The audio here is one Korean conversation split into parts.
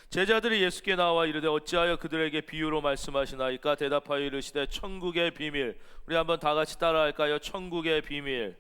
제자들이 예수께 나와 이르되 어찌하여 그들에게 비유로 말씀하시나이까? 대답하여 이르시되 천국의 비밀. 우리 한번 다 같이 따라할까요? 천국의 비밀.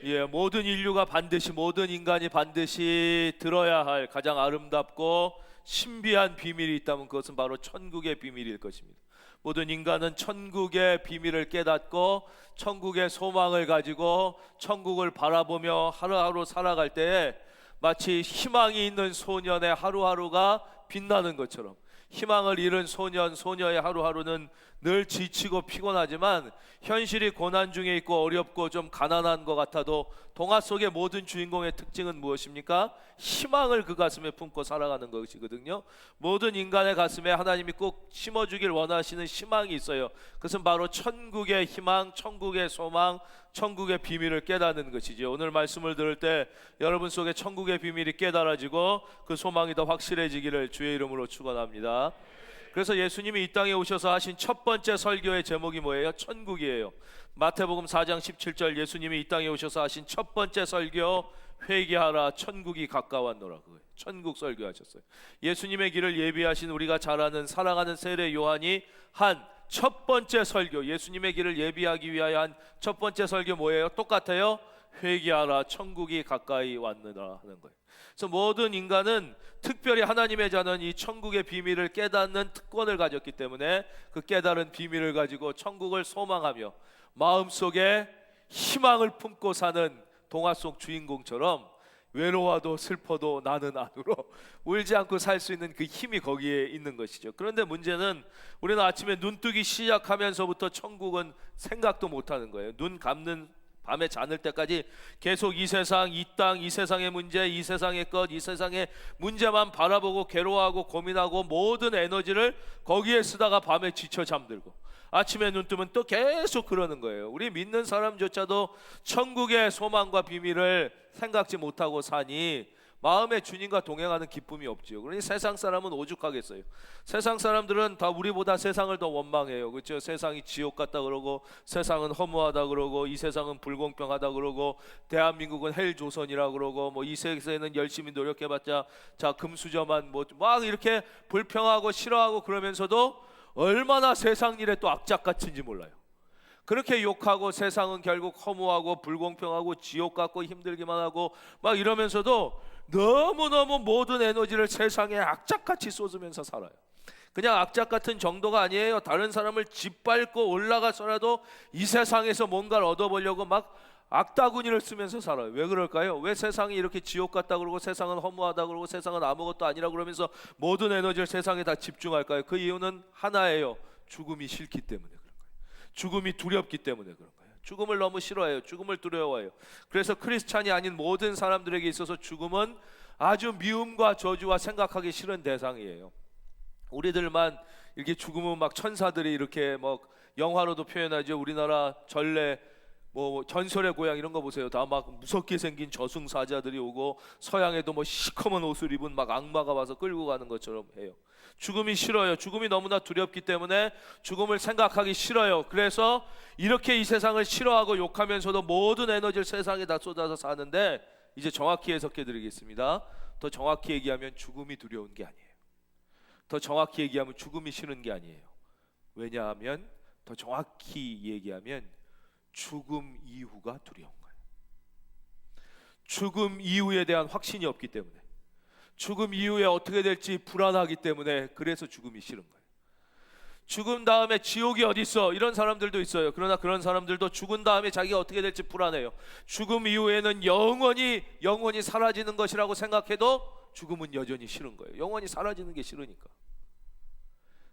예, 모든 인류가 반드시, 모든 인간이 반드시 들어야 할 가장 아름답고 신비한 비밀이 있다면 그것은 바로 천국의 비밀일 것입니다. 모든 인간은 천국의 비밀을 깨닫고 천국의 소망을 가지고 천국을 바라보며 하루하루 살아갈 때에 마치 희망이 있는 소년의 하루하루가 빛나는 것처럼, 희망을 잃은 소년, 소녀의 하루하루는 늘 지치고 피곤하지만 현실이 고난 중에 있고 어렵고 좀 가난한 것 같아도 동화 속의 모든 주인공의 특징은 무엇입니까? 희망을 그 가슴에 품고 살아가는 것이거든요. 모든 인간의 가슴에 하나님이 꼭 심어주길 원하시는 희망이 있어요. 그것은 바로 천국의 희망, 천국의 소망, 천국의 비밀을 깨닫는 것이죠. 오늘 말씀을 들을 때 여러분 속에 천국의 비밀이 깨달아지고 그 소망이 더 확실해지기를 주의 이름으로 축원합니다. 그래서 예수님이 이 땅에 오셔서 하신 첫 번째 설교의 제목이 뭐예요? 천국이에요. 마태복음 4장 17절, 예수님이 이 땅에 오셔서 하신 첫 번째 설교, 회개하라 천국이 가까웠노라. 그거예요. 천국 설교하셨어요. 예수님의 길을 예비하신 우리가 잘 아는 사랑하는 세례 요한이 한 첫 번째 설교, 예수님의 길을 예비하기 위하여 한 첫 번째 설교 뭐예요? 똑같아요. 회개하라 천국이 가까이 왔느라 하는 거예요. 그래서 모든 인간은 특별히 하나님의 자는 이 천국의 비밀을 깨닫는 특권을 가졌기 때문에 그 깨달은 비밀을 가지고 천국을 소망하며 마음속에 희망을 품고 사는 동화 속 주인공처럼 외로워도 슬퍼도 나는 안으로 울지 않고 살 수 있는 그 힘이 거기에 있는 것이죠. 그런데 문제는 우리는 아침에 눈 뜨기 시작하면서부터 천국은 생각도 못하는 거예요. 눈 감는 밤에 자는 때까지 계속 이 세상, 이 땅, 이 세상의 문제, 이 세상의 것, 이 세상의 문제만 바라보고 괴로워하고 고민하고 모든 에너지를 거기에 쓰다가 밤에 지쳐 잠들고 아침에 눈 뜨면 또 계속 그러는 거예요. 우리 믿는 사람조차도 천국의 소망과 비밀을 생각지 못하고 사니 마음에 주님과 동행하는 기쁨이 없지요. 그러니 세상 사람은 오죽하겠어요. 세상 사람들은 다 우리보다 세상을 더 원망해요. 그렇죠? 세상이 지옥 같다 그러고, 세상은 허무하다 그러고, 이 세상은 불공평하다 그러고, 대한민국은 헬조선이라 그러고, 뭐 이 세상에는 열심히 노력해봤자 자 금수저만 뭐 막 이렇게 불평하고 싫어하고 그러면서도 얼마나 세상 일에 또 악착 같은지 몰라요. 그렇게 욕하고 세상은 결국 허무하고 불공평하고 지옥 같고 힘들기만 하고 막 이러면서도 너무너무 모든 에너지를 세상에 악착같이 쏟으면서 살아요. 그냥 악착 같은 정도가 아니에요. 다른 사람을 짓밟고 올라가서라도 이 세상에서 뭔가를 얻어보려고 막 악다구니를 쓰면서 살아요. 왜 그럴까요? 왜 세상이 이렇게 지옥 같다 그러고 세상은 허무하다 그러고 세상은 아무것도 아니라 그러면서 모든 에너지를 세상에 다 집중할까요? 그 이유는 하나예요. 죽음이 싫기 때문에 그런 거예요. 죽음이 두렵기 때문에 그런 거예요. 죽음을 너무 싫어해요. 죽음을 두려워해요. 그래서 크리스찬이 아닌 모든 사람들에게 있어서 죽음은 아주 미움과 저주와 생각하기 싫은 대상이에요. 우리들만 이렇게 죽음은 막 천사들이 이렇게 뭐 영화로도 표현하죠. 우리나라 전래 뭐 전설의 고향 이런 거 보세요. 다 막 무섭게 생긴 저승사자들이 오고 서양에도 뭐 시커먼 옷을 입은 막 악마가 와서 끌고 가는 것처럼 해요. 죽음이 싫어요. 죽음이 너무나 두렵기 때문에 죽음을 생각하기 싫어요. 그래서 이렇게 이 세상을 싫어하고 욕하면서도 모든 에너지를 세상에 다 쏟아서 사는데, 이제 정확히 해석해 드리겠습니다. 더 정확히 얘기하면 죽음이 두려운 게 아니에요. 더 정확히 얘기하면 죽음이 싫은 게 아니에요. 왜냐하면 더 정확히 얘기하면 죽음 이후가 두려운 거예요. 죽음 이후에 대한 확신이 없기 때문에, 죽음 이후에 어떻게 될지 불안하기 때문에, 그래서 죽음이 싫은 거예요. 죽음 다음에 지옥이 어디 있어? 이런 사람들도 있어요. 그러나 그런 사람들도 죽은 다음에 자기가 어떻게 될지 불안해요. 죽음 이후에는 영원히 사라지는 것이라고 생각해도 죽음은 여전히 싫은 거예요. 영원히 사라지는 게 싫으니까.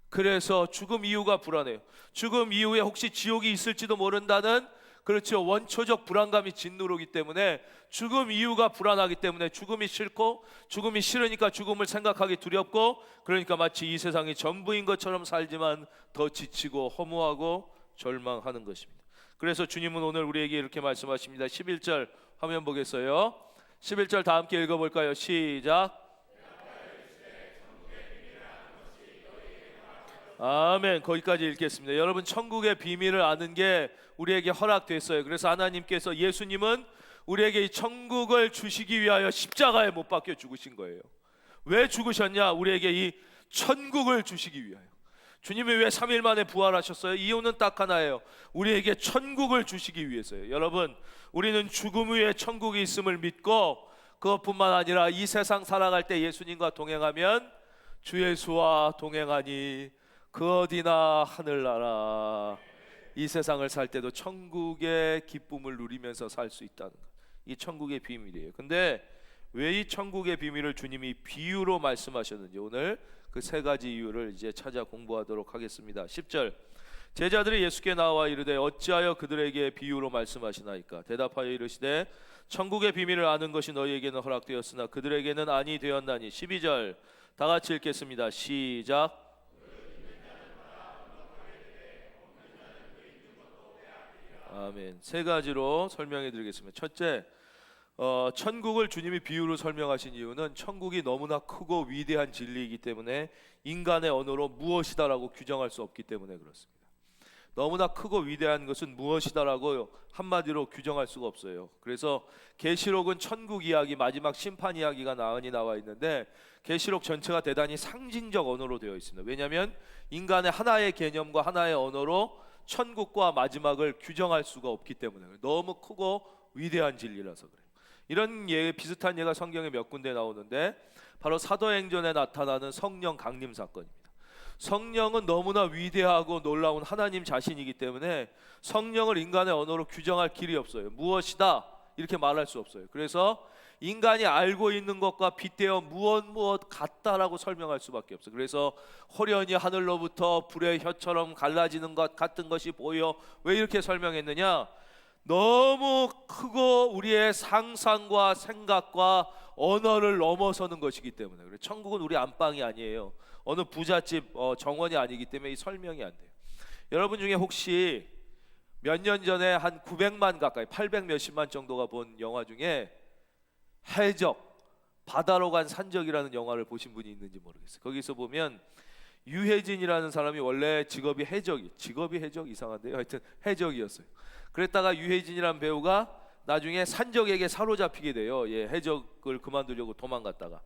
그래서 죽음 이후가 불안해요. 죽음 이후에 혹시 지옥이 있을지도 모른다는, 그렇죠, 원초적 불안감이 짓누르기 때문에 죽음 이후가 불안하기 때문에 죽음이 싫고, 죽음이 싫으니까 죽음을 생각하기 두렵고, 그러니까 마치 이 세상이 전부인 것처럼 살지만 더 지치고 허무하고 절망하는 것입니다. 그래서 주님은 오늘 우리에게 이렇게 말씀하십니다. 11절 화면 보겠어요. 11절 다 함께 읽어볼까요? 시작. 아멘. 거기까지 읽겠습니다. 여러분, 천국의 비밀을 아는 게 우리에게 허락됐어요. 그래서 하나님께서, 예수님은 우리에게 이 천국을 주시기 위하여 십자가에 못 박혀 죽으신 거예요. 왜 죽으셨냐? 우리에게 이 천국을 주시기 위하여. 주님이 왜 3일 만에 부활하셨어요? 이유는 딱 하나예요. 우리에게 천국을 주시기 위해서예요. 여러분, 우리는 죽음 후에 천국이 있음을 믿고, 그것뿐만 아니라 이 세상 살아갈 때 예수님과 동행하면 주 예수와 동행하니 그 어디나 하늘나라. 이 세상을 살 때도 천국의 기쁨을 누리면서 살 수 있다는 것, 이 천국의 비밀이에요. 근데 왜 이 천국의 비밀을 주님이 비유로 말씀하셨는지, 오늘 그 세 가지 이유를 이제 찾아 공부하도록 하겠습니다. 10절, 제자들이 예수께 나와 이르되 어찌하여 그들에게 비유로 말씀하시나이까? 대답하여 이르시되 천국의 비밀을 아는 것이 너희에게는 허락되었으나 그들에게는 아니 되었나니. 12절 다 같이 읽겠습니다. 시작. 아멘. 세 가지로 설명해 드리겠습니다. 첫째, 천국을 주님이 비유로 설명하신 이유는 천국이 너무나 크고 위대한 진리이기 때문에 인간의 언어로 무엇이다라고 규정할 수 없기 때문에 그렇습니다. 너무나 크고 위대한 것은 무엇이다라고 한마디로 규정할 수가 없어요. 그래서 계시록은 천국 이야기, 마지막 심판 이야기가 나은히 나와 있는데 계시록 전체가 대단히 상징적 언어로 되어 있습니다. 왜냐하면 인간의 하나의 개념과 하나의 언어로 천국과 마지막을 규정할 수가 없기 때문에, 너무 크고 위대한 진리라서 그래요. 이런 비슷한 예가 성경에 몇 군데 나오는데 바로 사도행전에 나타나는 성령 강림 사건입니다. 성령은 너무나 위대하고 놀라운 하나님 자신이기 때문에 성령을 인간의 언어로 규정할 길이 없어요. 무엇이다 이렇게 말할 수 없어요. 그래서 인간이 알고 있는 것과 빗대어 무엇 같다라고 설명할 수밖에 없어요. 그래서 호련히 하늘로부터 불의 혀처럼 갈라지는 것 같은 것이 보여. 왜 이렇게 설명했느냐? 너무 크고 우리의 상상과 생각과 언어를 넘어서는 것이기 때문에. 그래요. 천국은 우리 안방이 아니에요. 어느 부잣집 정원이 아니기 때문에 이 설명이 안 돼요. 여러분 중에 혹시 몇 년 전에 한 900만 가까이 800 몇십만 정도가 본 영화 중에 해적, 바다로 간 산적이라는 영화를 보신 분이 있는지 모르겠어요. 거기서 보면 유해진이라는 사람이 원래 직업이 해적 이상한데요. 하여튼 해적이었어요. 그랬다가 유해진이라는 배우가 나중에 산적에게 사로잡히게 돼요. 해적을 그만두려고 도망갔다가.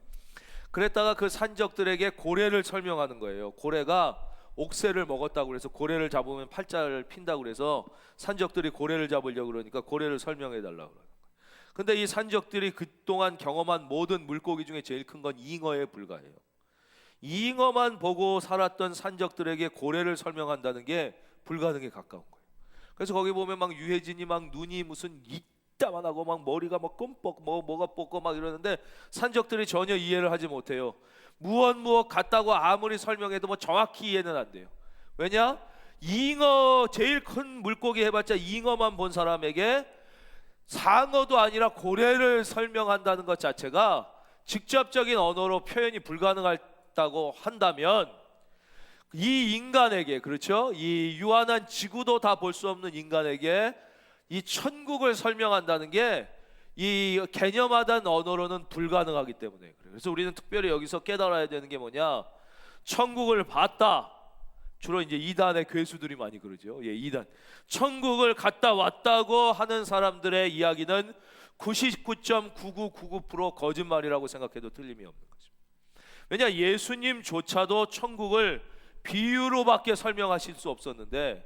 그랬다가 그 산적들에게 고래를 설명하는 거예요. 고래가 옥새를 먹었다고 그래서 고래를 잡으면 팔자를 핀다고 그래서 산적들이 고래를 잡으려고 그러니까 고래를 설명해 달라고 그래요. 근데 이 산적들이 그동안 경험한 모든 물고기 중에 제일 큰 건 잉어에 불과해요. 잉어만 보고 살았던 산적들에게 고래를 설명한다는 게 불가능에 가까운 거예요. 그래서 거기 보면 막 유해진이 막 눈이 무슨 이따만하고 막 머리가 막 끔뻑 뭐가 뻗고 막 이러는데 산적들이 전혀 이해를 하지 못해요. 무엇 같다고 아무리 설명해도 뭐 정확히 이해는 안 돼요. 왜냐? 잉어, 제일 큰 물고기 해봤자 잉어만 본 사람에게 상어도 아니라 고래를 설명한다는 것 자체가 직접적인 언어로 표현이 불가능하다고 한다면, 이 인간에게, 그렇죠? 이 유한한 지구도 다 볼 수 없는 인간에게 이 천국을 설명한다는 게 이 개념화된 언어로는 불가능하기 때문에 그래요. 그래서 우리는 특별히 여기서 깨달아야 되는 게 뭐냐? 천국을 봤다. 주로 이제 이단의 괴수들이 많이 그러죠. 이단. 천국을 갔다 왔다고 하는 사람들의 이야기는 99.9999% 거짓말이라고 생각해도 틀림이 없는 거죠. 왜냐? 예수님조차도 천국을 비유로밖에 설명하실 수 없었는데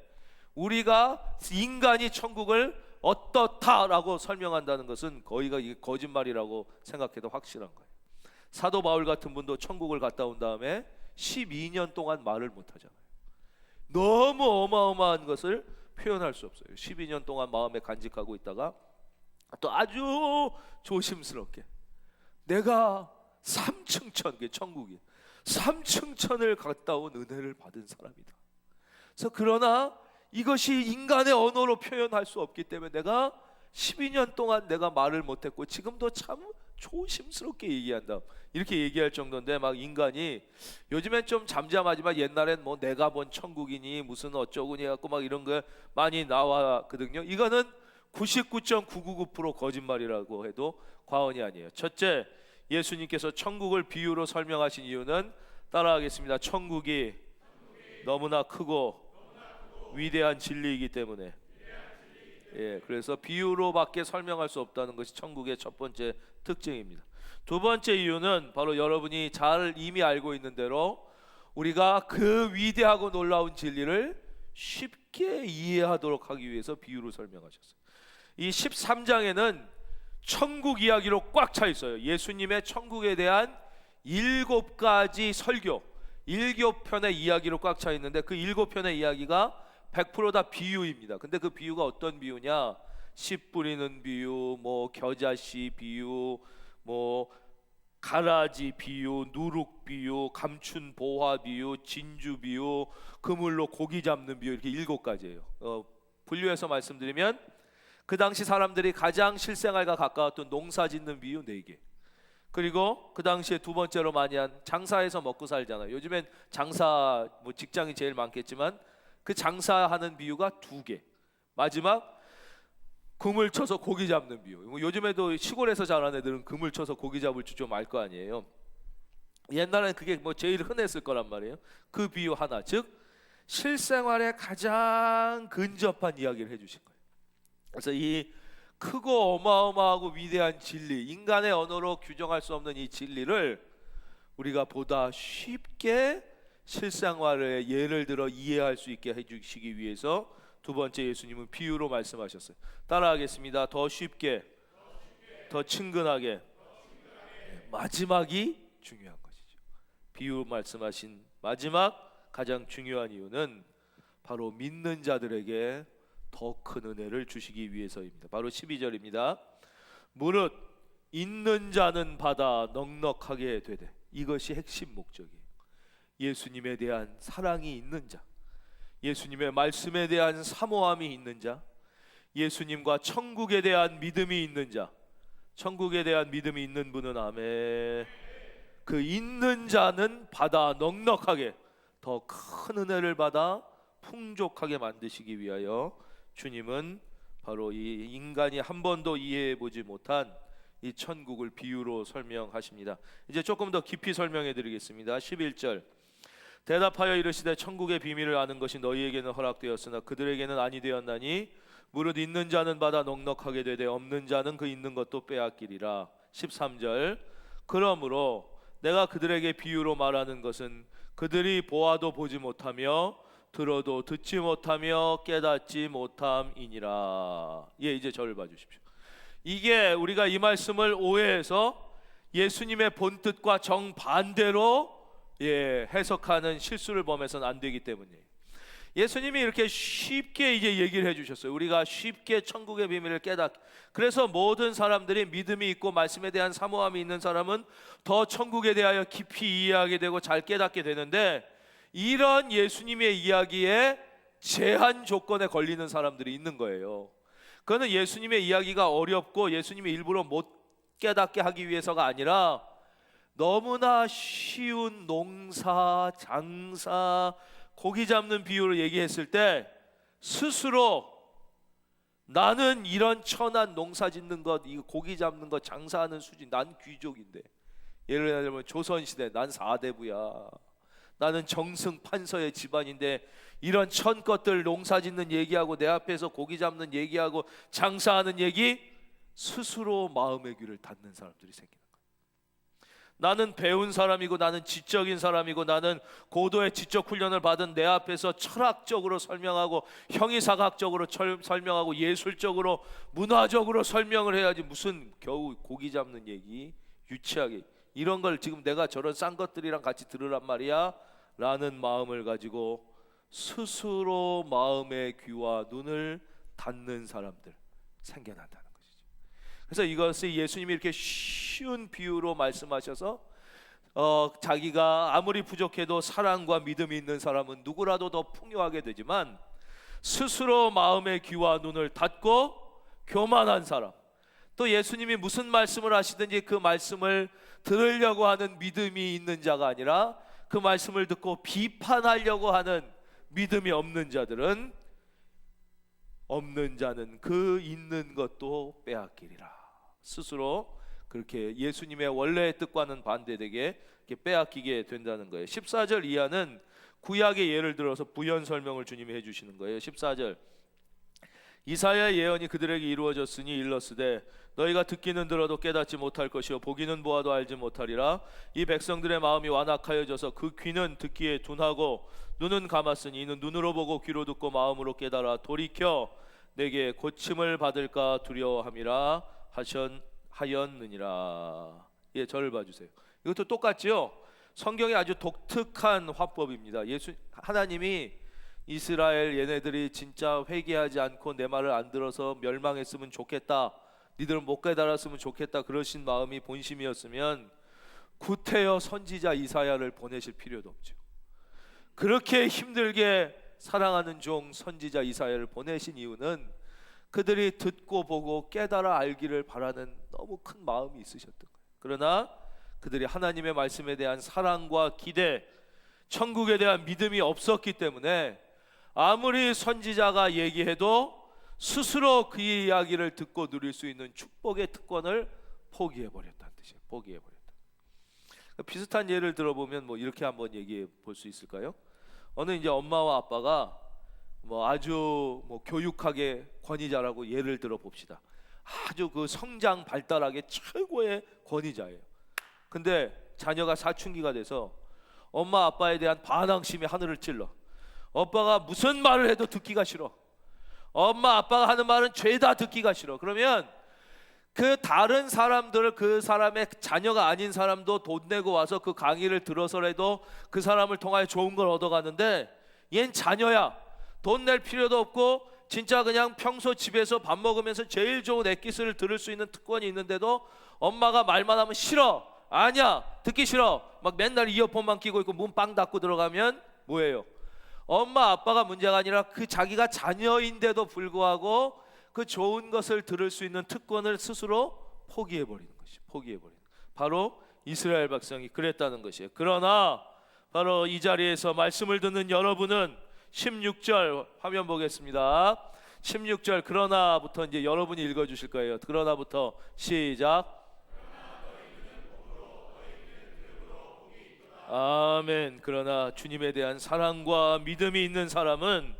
우리가 인간이 천국을 어떻다라고 설명한다는 것은 거의가 이게 거짓말이라고 생각해도 확실한 거예요. 사도 바울 같은 분도 천국을 갔다 온 다음에 12년 동안 말을 못하잖아요. 너무 어마어마한 것을 표현할 수 없어요. 12년 동안 마음에 간직하고 있다가 또 아주 조심스럽게 내가 3층천, 그게 천국이 3층천을 갔다 온 은혜를 받은 사람이다. 그래서 그러나 이것이 인간의 언어로 표현할 수 없기 때문에 내가 12년 동안 내가 말을 못했고 지금도 참 조심스럽게 얘기한다. 이렇게 얘기할 정도인데 막 인간이 요즘엔 좀 잠잠하지만 옛날엔 뭐 내가 본 천국이니 무슨 어쩌구니 해갖고 막 이런 거 많이 나왔거든요. 이거는 99.999% 거짓말이라고 해도 과언이 아니에요. 첫째, 예수님께서 천국을 비유로 설명하신 이유는 따라하겠습니다. 천국이 너무나 크고 위대한 진리이기 때문에. 그래서 비유로밖에 설명할 수 없다는 것이 천국의 첫 번째 특징입니다. 두 번째 이유는 바로 여러분이 잘 이미 알고 있는 대로 우리가 그 위대하고 놀라운 진리를 쉽게 이해하도록 하기 위해서 비유로 설명하셨어요. 이 13장에는 천국 이야기로 꽉 차 있어요. 예수님의 천국에 대한 7가지 설교, 7편의 이야기로 꽉 차 있는데 그 7편의 이야기가 100% 다 비유입니다. 근데 그 비유가 어떤 비유냐? 씨 뿌리는 비유, 뭐 겨자씨 비유, 뭐 가라지 비유, 누룩 비유, 감춘 보화 비유, 진주 비유, 그물로 고기 잡는 비유, 이렇게 7가지예요. 분류해서 말씀드리면 그 당시 사람들이 가장 실생활과 가까웠던 농사 짓는 비유 4개, 그리고 그 당시에 두 번째로 많이 한 장사해서 먹고 살잖아요. 요즘엔 장사 뭐 직장이 제일 많겠지만 그 장사하는 비유가 2개, 마지막 그물 쳐서 고기 잡는 비유. 요즘에도 시골에서 자란 애들은 그물 쳐서 고기 잡을 줄 좀 알 거 아니에요. 옛날에는 그게 뭐 제일 흔했을 거란 말이에요. 그 비유 하나, 즉 실생활에 가장 근접한 이야기를 해주신 거예요. 그래서 이 크고 어마어마하고 위대한 진리, 인간의 언어로 규정할 수 없는 이 진리를 우리가 보다 쉽게 실생활에 예를 들어 이해할 수 있게 해주시기 위해서 두 번째 예수님은 비유로 말씀하셨어요. 따라하겠습니다. 더 쉽게, 더 친근하게. 마지막이 중요한 것이죠. 비유 말씀하신 마지막 가장 중요한 이유는 바로 믿는 자들에게 더 큰 은혜를 주시기 위해서입니다. 바로 12절입니다. 무릇 있는 자는 받아 넉넉하게 되되, 이것이 핵심 목적이에요. 예수님에 대한 사랑이 있는 자, 예수님의 말씀에 대한 사모함이 있는 자, 예수님과 천국에 대한 믿음이 있는 자, 천국에 대한 믿음이 있는 분은 아멘. 그 있는 자는 받아 넉넉하게 더 큰 은혜를 받아 풍족하게 만드시기 위하여 주님은 바로 이 인간이 한 번도 이해해 보지 못한 이 천국을 비유로 설명하십니다. 이제 조금 더 깊이 설명해 드리겠습니다. 11절. 대답하여 이르시되 천국의 비밀을 아는 것이 너희에게는 허락되었으나 그들에게는 아니 되었나니 무릇 있는 자는 받아 넉넉하게 되되 없는 자는 그 있는 것도 빼앗기리라. 13절. 그러므로 내가 그들에게 비유로 말하는 것은 그들이 보아도 보지 못하며 들어도 듣지 못하며 깨닫지 못함이니라. 예, 이제 저를 봐주십시오. 이게 우리가 이 말씀을 오해해서 예수님의 본뜻과 정반대로 해석하는 실수를 범해서는 안 되기 때문이에요. 예수님이 이렇게 쉽게 이제 얘기를 해주셨어요. 우리가 쉽게 천국의 비밀을 그래서 모든 사람들이 믿음이 있고 말씀에 대한 사모함이 있는 사람은 더 천국에 대하여 깊이 이해하게 되고 잘 깨닫게 되는데, 이런 예수님의 이야기에 제한 조건에 걸리는 사람들이 있는 거예요. 그거는 예수님의 이야기가 어렵고 예수님이 일부러 못 깨닫게 하기 위해서가 아니라 너무나 쉬운 농사, 장사, 고기 잡는 비유를 얘기했을 때 스스로 나는 이런 천한 농사 짓는 것, 이거 고기 잡는 것, 장사하는 수준, 난 귀족인데, 예를 들면 조선시대 난 사대부야, 나는 정승 판서의 집안인데 이런 천 것들 농사 짓는 얘기하고 내 앞에서 고기 잡는 얘기하고 장사하는 얘기, 스스로 마음의 귀를 닫는 사람들이 생기는 거예요. 나는 배운 사람이고 나는 지적인 사람이고 나는 고도의 지적 훈련을 받은 내 앞에서 철학적으로 설명하고 형이사학적으로 설명하고 예술적으로 문화적으로 설명을 해야지 무슨 겨우 고기 잡는 얘기, 유치하게 이런 걸 지금 내가 저런 싼 것들이랑 같이 들으란 말이야 라는 마음을 가지고 스스로 마음의 귀와 눈을 닫는 사람들 생겨난다는 것이죠. 그래서 이것을 예수님이 이렇게 쉬운 비유로 말씀하셔서 자기가 아무리 부족해도 사랑과 믿음이 있는 사람은 누구라도 더 풍요하게 되지만 스스로 마음의 귀와 눈을 닫고 교만한 사람, 또 예수님이 무슨 말씀을 하시든지 그 말씀을 들으려고 하는 믿음이 있는 자가 아니라 그 말씀을 듣고 비판하려고 하는 믿음이 없는 자들은, 없는 자는 그 있는 것도 빼앗기리라. 스스로 그렇게 예수님의 원래의 뜻과는 반대되게 이렇게 빼앗기게 된다는 거예요. 14절 이하는 구약의 예를 들어서 부연 설명을 주님이 해주시는 거예요. 14절. 이사야의 예언이 그들에게 이루어졌으니 일렀으되 너희가 듣기는 들어도 깨닫지 못할 것이요 보기는 보아도 알지 못하리라. 이 백성들의 마음이 완악하여져서 그 귀는 듣기에 둔하고 눈은 감았으니 이는 눈으로 보고 귀로 듣고 마음으로 깨달아 돌이켜 내게 고침을 받을까 두려워함이라 하였느니라. 예, 저를 봐주세요. 이것도 똑같지요. 성경이 아주 독특한 화법입니다. 하나님이 이스라엘 얘네들이 진짜 회개하지 않고 내 말을 안 들어서 멸망했으면 좋겠다, 니들은 못 깨달았으면 좋겠다, 그러신 마음이 본심이었으면 구태여 선지자 이사야를 보내실 필요도 없죠. 그렇게 힘들게 사랑하는 종 선지자 이사야를 보내신 이유는 그들이 듣고 보고 깨달아 알기를 바라는 너무 큰 마음이 있으셨던 거예요. 그러나 그들이 하나님의 말씀에 대한 사랑과 기대, 천국에 대한 믿음이 없었기 때문에 아무리 선지자가 얘기해도 스스로 그 이야기를 듣고 누릴 수 있는 축복의 특권을 포기해버렸다는 뜻이에요. 포기해버렸다. 비슷한 예를 들어보면 뭐 이렇게 한번 얘기해 볼 수 있을까요? 어느 이제 엄마와 아빠가 뭐 아주 뭐 교육학의 권위자라고 예를 들어 봅시다. 아주 그 성장 발달학의 최고의 권위자예요. 근데 자녀가 사춘기가 돼서 엄마 아빠에 대한 반항심이 하늘을 찔러. 오빠가 무슨 말을 해도 듣기가 싫어. 엄마 아빠가 하는 말은 죄다 듣기가 싫어. 그러면 그 다른 사람들, 그 사람의 자녀가 아닌 사람도 돈 내고 와서 그 강의를 들어서라도 그 사람을 통하여 좋은 걸 얻어가는데 얜 자녀야. 돈 낼 필요도 없고 진짜 그냥 평소 집에서 밥 먹으면서 제일 좋은 엑기스를 들을 수 있는 특권이 있는데도 엄마가 말만 하면 싫어, 아니야, 듣기 싫어, 막 맨날 이어폰만 끼고 있고 문 빵 닫고 들어가면 뭐예요? 엄마 아빠가 문제가 아니라 그 자기가 자녀인데도 불구하고 그 좋은 것을 들을 수 있는 특권을 스스로 포기해버리는 것이, 포기해버리는, 바로 이스라엘 백성이 그랬다는 것이에요. 그러나 바로 이 자리에서 말씀을 듣는 여러분은 16절 화면 보겠습니다. 16절 그러나부터 이제 여러분이 읽어주실 거예요. 그러나부터 시작. 아멘. 그러나 주님에 대한 사랑과 믿음이 있는 사람은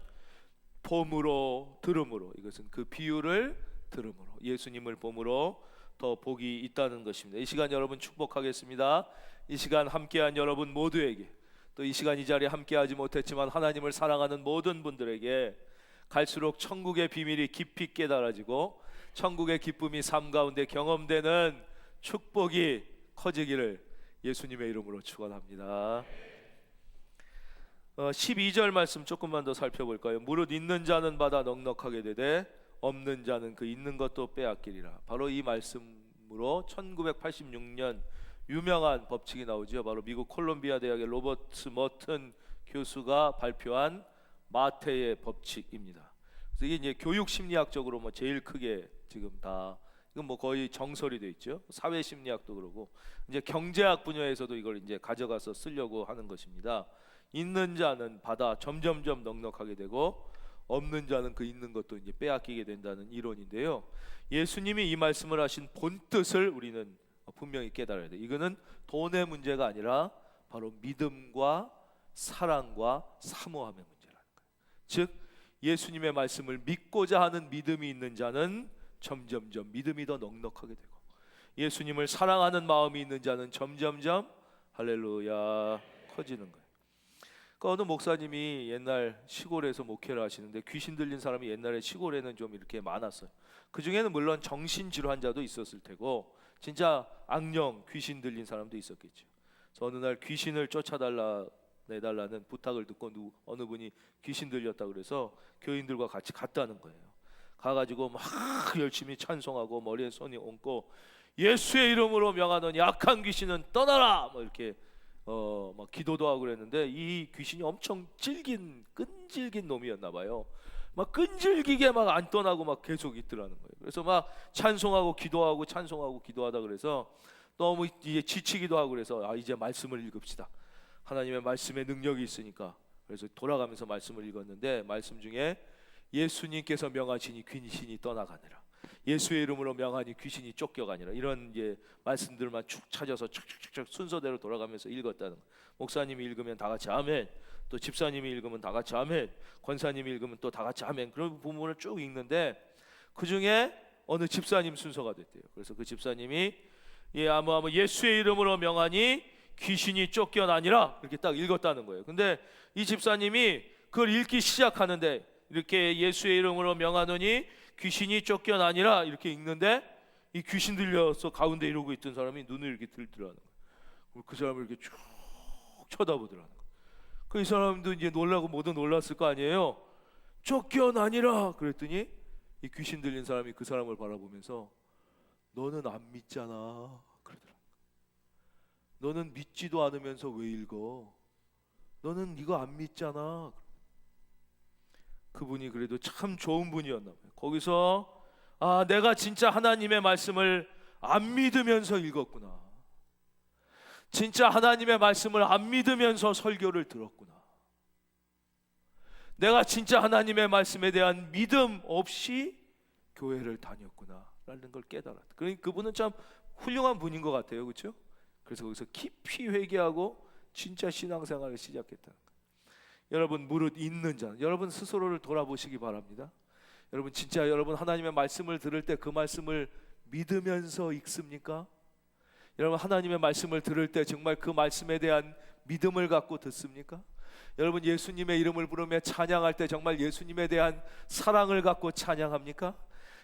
봄으로 들음으로, 이것은 그 비유를 들음으로, 예수님을 봄으로 더 복이 있다는 것입니다. 이 시간 여러분 축복하겠습니다. 이 시간 함께한 여러분 모두에게, 또 이 시간 이 자리에 함께하지 못했지만 하나님을 사랑하는 모든 분들에게 갈수록 천국의 비밀이 깊이 깨달아지고 천국의 기쁨이 삶 가운데 경험되는 축복이 커지기를 예수님의 이름으로 축원합니다. 12절 말씀 조금만 더 살펴볼까요? 무릇 있는 자는 받아 넉넉하게 되되 없는 자는 그 있는 것도 빼앗기리라. 바로 이 말씀으로 1986년 유명한 법칙이 나오죠. 바로 미국 콜롬비아 대학의 로버트 머튼 교수가 발표한 마태의 법칙입니다. 그래서 이게 이제 교육 심리학적으로 뭐 제일 크게 지금 다, 이건 뭐 거의 정설이 돼 있죠. 사회 심리학도 그러고 이제 경제학 분야에서도 이걸 이제 가져가서 쓰려고 하는 것입니다. 있는 자는 받아 점점점 넉넉하게 되고 없는 자는 그 있는 것도 이제 빼앗기게 된다는 이론인데요. 예수님이 이 말씀을 하신 본 뜻을 우리는 분명히 깨달아야 돼. 이거는 돈의 문제가 아니라 바로 믿음과 사랑과 사모함의 문제라는 거예요. 즉 예수님의 말씀을 믿고자 하는 믿음이 있는 자는 점점점 믿음이 더 넉넉하게 되고, 예수님을 사랑하는 마음이 있는 자는 점점점 할렐루야 커지는 거예요. 어느 목사님이 옛날 시골에서 목회를 하시는데 귀신 들린 사람이 옛날에 시골에는 좀 이렇게 많았어요. 그 중에는 물론 정신질환자도 있었을 테고 진짜 악령 귀신 들린 사람도 있었겠죠. 그래서 어느 날 귀신을 쫓아내달라는 부탁을 듣고 어느 분이 귀신 들렸다 그래서 교인들과 같이 갔다는 거예요. 가가지고 막 열심히 찬송하고 머리에 손이 얹고 예수의 이름으로 명하노니 악한 귀신은 떠나라 뭐 이렇게 막 기도도 하고 그랬는데 이 귀신이 엄청 끈질긴 놈이었나 봐요. 막 끈질기게 막 안 떠나고 막 계속 있더라는 거예요. 그래서 막 찬송하고 기도하고 찬송하고 기도하다 그래서 너무 이제 지치기도 하고 그래서 이제 말씀을 읽읍시다. 하나님의 말씀에 능력이 있으니까. 그래서 돌아가면서 말씀을 읽었는데 말씀 중에 예수님께서 명하시니 귀신이 떠나가느라, 예수의 이름으로 명하니 귀신이 쫓겨가니라. 이런 말씀들만 축 찾아서 축축축 순서대로 돌아가면서 읽었다는 거예요. 목사님이 읽으면 다 같이 아멘, 또 집사님이 읽으면 다 같이 아멘, 권사님이 읽으면 또 다 같이 아멘. 그런 부분을 쭉 읽는데 그 중에 어느 집사님 순서가 됐대요. 그래서 그 집사님이 아무 예수의 이름으로 명하니 귀신이 쫓겨나니라 이렇게 딱 읽었다는 거예요. 근데 이 집사님이 그걸 읽기 시작하는데 이렇게 예수의 이름으로 명하노니 귀신이 쫓겨나니라 이렇게 읽는데 이 귀신 들려서 가운데 이러고 있던 사람이 눈을 이렇게 들더라는 거예요. 그 사람을 이렇게 쭉 쳐다보더라는 거예요. 그 사람도 이제 놀라고 모두 놀랐을 거 아니에요. 쫓겨나니라 그랬더니 이 귀신 들린 사람이 그 사람을 바라보면서 너는 안 믿잖아 그러더라고요. 너는 믿지도 않으면서 왜 읽어? 너는 이거 안 믿잖아. 그분이 그래도 참 좋은 분이었나 봐요. 거기서 내가 진짜 하나님의 말씀을 안 믿으면서 읽었구나. 진짜 하나님의 말씀을 안 믿으면서 설교를 들었구나. 내가 진짜 하나님의 말씀에 대한 믿음 없이 교회를 다녔구나 라는 걸 깨달았다. 그러니까 그분은 참 훌륭한 분인 것 같아요. 그렇죠? 그래서 거기서 깊이 회개하고 진짜 신앙생활을 시작했다는 거예요. 여러분 무릇 있는 자, 여러분 스스로를 돌아보시기 바랍니다. 여러분 진짜 여러분 하나님의 말씀을 들을 때 그 말씀을 믿으면서 읽습니까? 여러분 하나님의 말씀을 들을 때 정말 그 말씀에 대한 믿음을 갖고 듣습니까? 여러분 예수님의 이름을 부르며 찬양할 때 정말 예수님에 대한 사랑을 갖고 찬양합니까?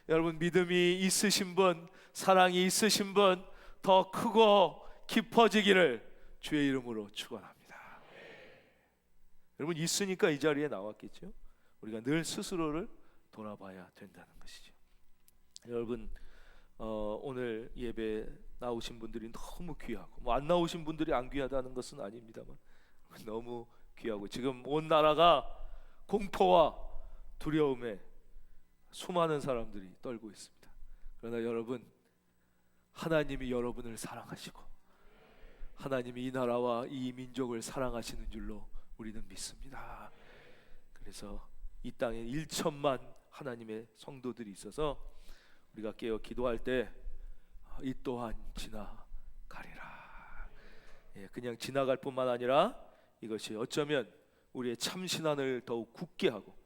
여러분 믿음이 있으신 분, 사랑이 있으신 분 더 크고 깊어지기를 주의 이름으로 축원합니다. 여러분 있으니까 이 자리에 나왔겠죠. 우리가 늘 스스로를 돌아봐야 된다는 것이죠. 여러분 오늘 예배 나오신 분들이 너무 귀하고 안 나오신 분들이 안 귀하다는 것은 아닙니다만 너무 귀하고 지금 온 나라가 공포와 두려움에 수많은 사람들이 떨고 있습니다. 그러나 여러분 하나님이 여러분을 사랑하시고 하나님이 이 나라와 이 민족을 사랑하시는 줄로 우리는 믿습니다. 그래서 이 땅에 1천만 하나님의 성도들이 있어서 우리가 깨어 기도할 때 이 또한 지나가리라. 그냥 지나갈 뿐만 아니라 이것이 어쩌면 우리의 참신앙을 더욱 굳게 하고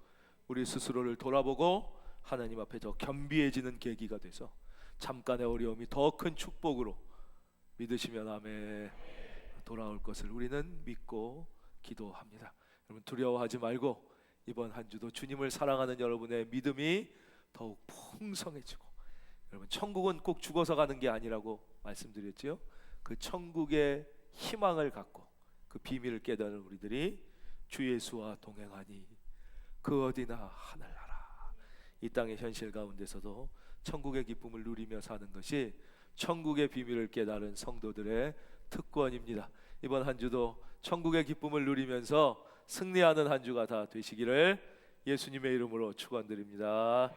우리 스스로를 돌아보고 하나님 앞에 더 겸비해지는 계기가 돼서 잠깐의 어려움이 더 큰 축복으로 믿으시면 아멘 돌아올 것을 우리는 믿고 기도합니다. 여러분 두려워하지 말고 이번 한 주도 주님을 사랑하는 여러분의 믿음이 더욱 풍성해지고 여러분 천국은 꼭 죽어서 가는 게 아니라고 말씀드렸지요. 그 천국의 희망을 갖고 그 비밀을 깨달은 우리들이 주 예수와 동행하니 그 어디나 하늘나라. 이 땅의 현실 가운데서도 천국의 기쁨을 누리며 사는 것이 천국의 비밀을 깨달은 성도들의 특권입니다. 이번 한 주도 천국의 기쁨을 누리면서 승리하는 한 주가 다 되시기를 예수님의 이름으로 축원드립니다.